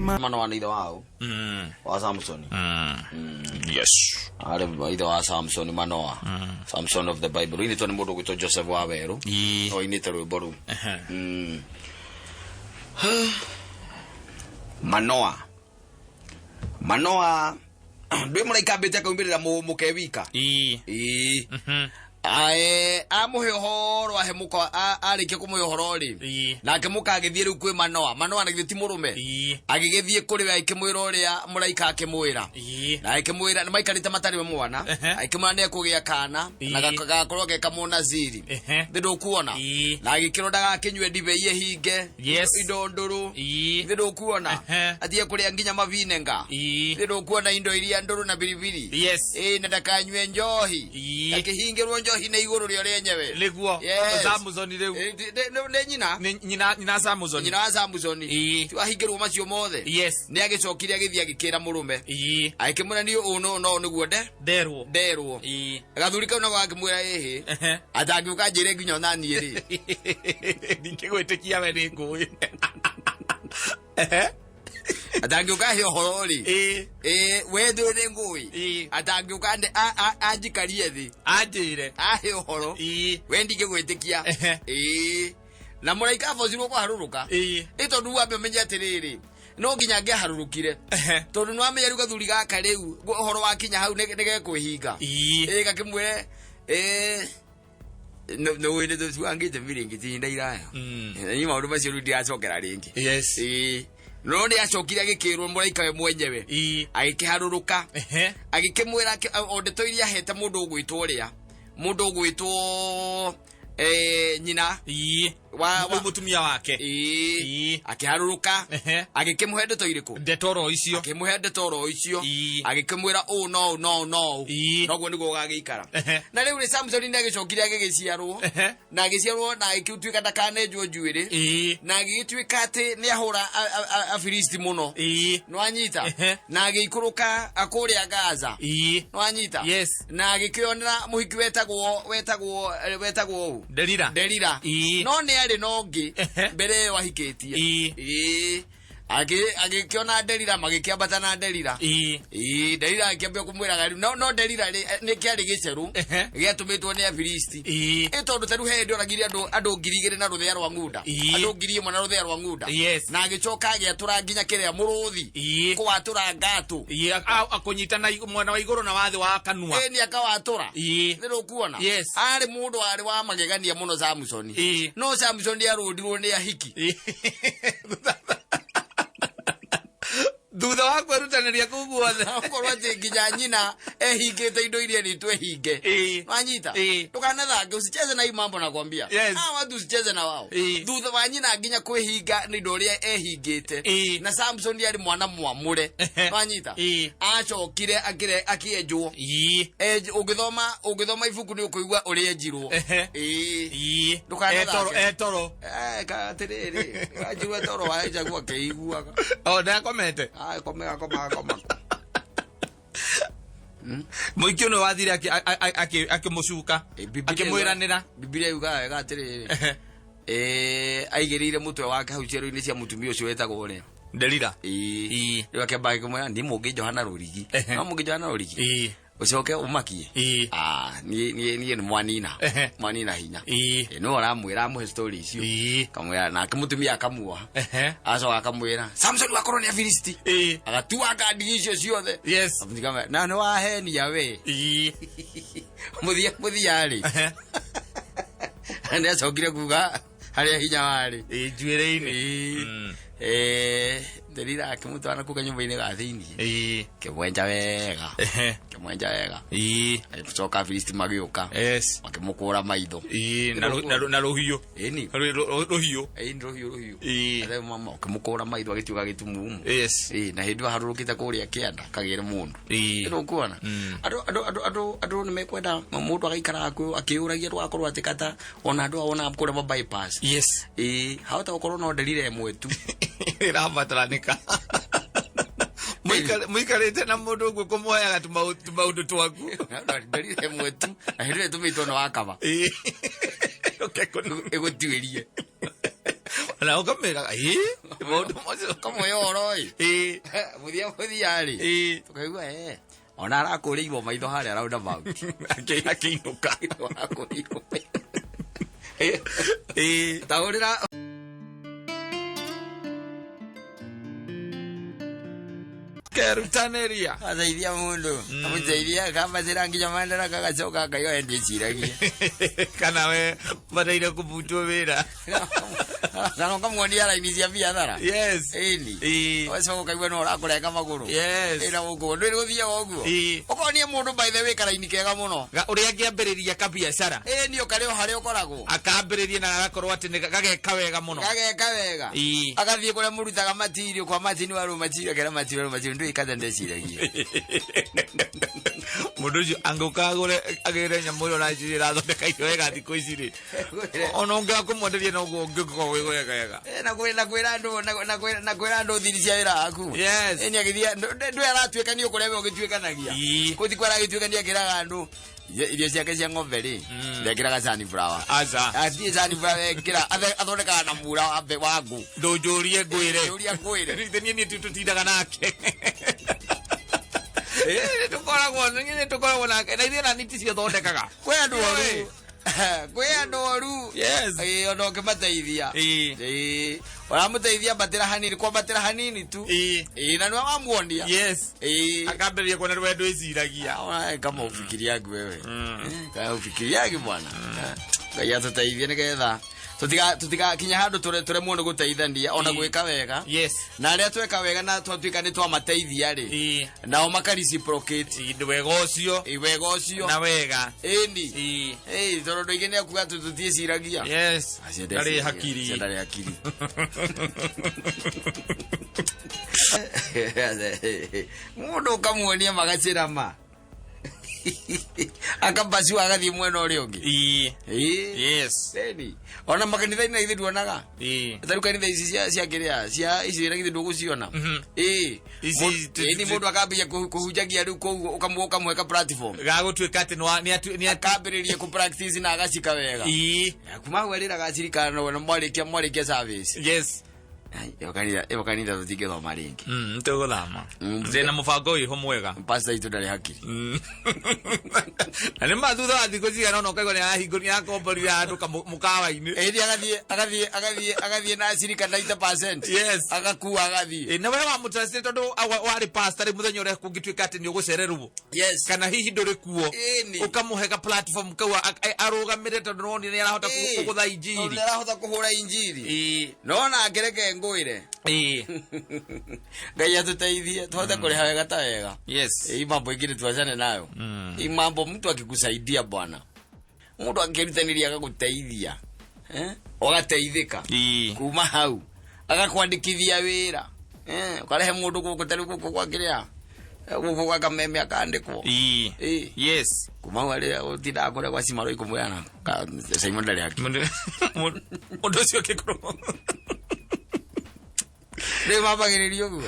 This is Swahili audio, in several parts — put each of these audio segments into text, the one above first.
Manoa ni wao. Wa Samson. Yes. Ale ido wa Samson Manoa. Samson of the Bible. Ini to ni mudu gwito Joseph Waweru. O ini teru boru. Manoa ndwe mulaika bete akumbirira mukewika amuhe horo ahemuko arike kumuhe horo ri nake mukagithie ru kwi Manoa na githiti murume agigithie kuri we akimwira uria mulaika akimwira na akimwira maikarite matari mwana akimwana ekugia kana na gagakorwo ge kamunaziri ndindo kuona na agikiro ndaga kinywe dibe ye hinge indo nduru ndindo kuona athie kuria nginya mavinenga ndindo kuona indo iria nduru na biribiri na ndakanywe njohi akihingirwo njohi na iguru rio renyewe leguo Samson reu nyina Samson ti ahingirwo macio mothe ni agicokire agithia agikira murume aikimura ni no niguo nderwo agathuri kau nago akimwira ehe atangiuka njire nginya nani ri ndingigwitikia we ni ngui atangiuka he horori we ndure ngui atangiuka anjikarie thi anjire ahe horo we ndingigwitikia na muraika fozirwo kwa haruruka itondu wambe menye atiriri no nginya ngiharurukire tondu no amenya ru gathuri gaka riu horo wakinya hau nege kwihinga gakimwire no wende to tuangite viringi tinda iraya ni maundu macio ru ndiacokera ringi no ni acokire agikirwo muraika we mwenyewe agikiharuruka agikimwira ondeto iria hete mundu gwitwo nyina wa mutumia wake akiharuruka agikimuhe ndeto iriku ndetoro icio akimuhe ndetoro icio agikimwira no noguo niguo gagiikara na riu ri Samson ni agicokire agigiciarwo na agiciarwo na agituika ndakanenjwo njuiri na agituika ati ni ahura Afilisti muno no anyita na agikuruka akuria Gaza no anyita na agikionera muhiki wetagwo Delila no ni ari nongi mbere wahikitie agikiona Delila magikiambata na Delila Delila akiambia kumwira gari no Delila ni kiari giceru giatumitwo ni Afilisti itondu teru he ndio ragiri andu ngirigire na ruthia rwa ngunda andu ngiri mwana ruthia rwa ngunda na agicoka agiatura nginya kiria muruthi kwatura ngatu akunyita na mwana wa iguru na wathi wa kanua ni akawatura ndiru kuona ari mundu ari wa magegania muno Samson no Samson arundirwo ni ahiki thutha wa kwerutanĩria kũu guothe okorwo atĩ nginya nyina ehingĩte indo iria ni twehinge wanyita ndũkanathange usicheze na hii mambo nakwambia watu usicheze na wao thutha wa nyina nginya kwĩhinga nĩ indo iria ehingĩte na Samson ari mwana mwamure wanyita acokire akienjwo ũngĩthoma ibuku nĩ ũkũigua ũrĩa enjirwo ndũkanathange etoro katiriri ajirwo etoro waenjagwo akĩiguaga ndakomete koma muikio no wathire akimucuka akimwiranira Biblia yuga wega atiriri aigirire mutwe wake hau ciero-ini cia mutumia ucio wetagwo uria Delila riu akĩamba akĩmwĩra ndi mũngĩ Johana rũrigi ucoke umakie ni mwanina hinya no aramwira amuhe story icio kamwira na akimutumia akamuoha acoka akamwira Samson wakorwo ni Afilisti agatua ngadi icio ciothe akamwira na no wahenia we muthia ri ane acokire kuga haria hinya wari njuĩrĩ-inĩ Delila akimutwara kuka nyumba-inĩ ga thĩinĩ kĩmwenja wega agĩcoka Afilisti magĩũka makĩmũkũra maitho na rũhiũ rũhiũ mama akĩmũkũra maitho agĩtuĩka gĩtumumu na hĩndĩ harũrũkĩte kũrĩa kĩanda kagĩre mũndũ nĩũkuona andũ nĩmekwenda mũndũ agaikara akĩũragia ndũgakorwo atĩ kata ona andũ ona kũrĩa bypass hahota gũkorwo no Delila ĩmwe tu ĩrabataranika muikarite na mundu gwe kumuoyaga tumaundu twaku Delila ĩmwe tu na hĩndĩ ĩtũmĩtwo no akaba egũtuĩrie na ukamera Maundu macio kamuhoro muthia ri tukaigua ona arakurirwo maitho haria raunda mau akiinuka taurira kerutaneria azaithia mundu amuzaithia kambacira nginya mandara kagacoka kayo endiciragia kana we bataire kubutwo wira Nano kamuonia raini cia biathara. Yes. Eni. Wacoka kaigua no urakurenga maguru. Yes. Ina guko ndiri guthia guguo. Ukonia mundu by the way karaini kega muno. Uria angiambiriria ka biacara. Eni ukari o hari ukoragwo. Akambiriria na agakorwo ati gageka wega muno. Gageka wega. Agathie kuria murutaga matirio kwa matini waru matirio kera matirio ndu ikaza ndeciragia. Mundu ucio angukagure agire nyamuyo na njira thondeka irio wega thikũ ici ri. Ona ungakumwenderia no ngiko wega. Na kwira andu thiri cia wira aku. Yes. Eni agithia ndu aratuikania kuria we ugituikanagia. Kuthi kwara gituikania kiraga andu irio ciake cia ng'ombe ri ndekiraga sunflower. Aza. Athi sunflower ekira athondeka na mura ambe wangu. Ndujurie ngwire. Ndujurie ngwire. Rithenie ni tutindaga nake. Tukoragwo nake na ithuĩ na niti cio thondekaga kwĩ andũ oru yes ona ũngĩmateithia ũramũteithia mbatĩra hanini kwambatĩra hanini tu na nĩ wamuonia yes akambĩrĩria kuona rwendo ĩciragia kama ũfikiri yangu wewe kama ũfikiri yangu bwana Ngai atũteithie nĩgetha tutiga kinya handu turemwo ni guteithania ona gwika wega yes na aria tweka wega na twatuika ni twamateithia ri nao makareciprocate wega ucio na wega eni toro ndoige ni akuga tutie ciragia yes ndari hakiri mundu kamuonia magacira ma akabacu agathie mwena uria ungi yes eni ona makanitha ina ithu duonaga taru kanitha ici cia kiria cia ici ira githu nduguciona ni mundu akambia kuhunjagia riu kou ukamweka platform gagutuika ati ni akambiririe ku practice na agacika wega kuma werira gacirika na mwarikia service yes kanitha tutingithoma ringi tuguthama zena mubango wiho mwega pastor itu ndari hakiri na ni mathutha wa thikũ cigana ona ũkaigua nĩarahingũria akomborithia andũ mũkawa-inĩ agathiĩ na cirika 90% yes agakua agathiĩ na we wamũtrustire tondũ warĩ pastor mũthenya ũrĩa kũngĩtuĩka atĩ nĩ ũgũcererwo yes kana hihi ndũrĩ kuo ũkamũhe ka platform kau arũgamĩre tondũ nĩwonire nĩarahota kũgũtha injiri nĩarahota kũhũra injiri nona ngereke ngwĩre Ngai atũteithie tuhote kũrĩha wega ta wega yes mambo ingine tuachane nayo mambo mtu akikusaidia bwana mtu akirutaniria akaguteithia ugateithika kuma hau agakwandikithia wira ukarehe mundu guku tari guku kwa kiria guku kwa kameme akandikwo yes kuma wale utinda akore kwa simaro ikumuyana Simon ndari haki mundu ucio kikuru Re mabagiririo guo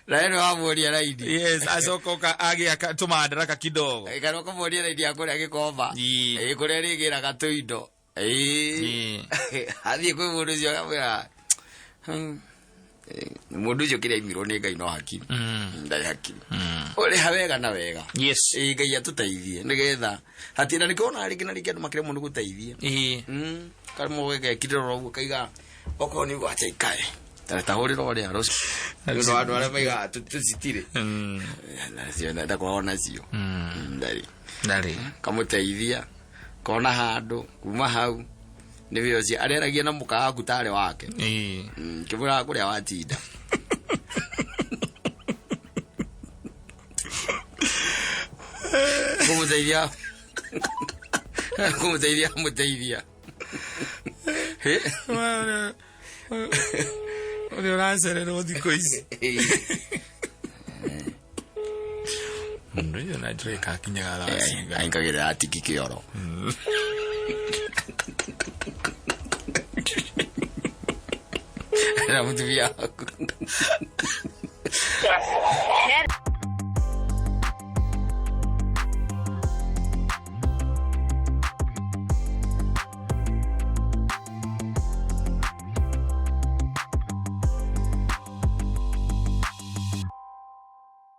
Raino amuoria raidi yes acoka agiaka tumandaraka kidogo kana kumuoria raidi akore agikomba kuria rigira gatuindo athie kwi mundu ucio akamwira mundu ucio kiria imirwo ni Ngai no hakiri ndari hakiri uri hawega na wega yes Ngai atuteithie nigetha hatina nikona ari kina rikia makire mundu guteithie kana mwege kidoro guo kaiga oko ni wacha ikae tahurira ore arosi ndo andu ara maiga tucitire na cio nda kuona cio ndari kamuteithia kona handu kuma hau ni vioci areragia na muka akutare wake kibura kuria watinda kumuteithia Uri uracererwo thikũ ici mundu ucio na njũĩ kakinyaga thaa ainkagira atiki kioro na mtu vya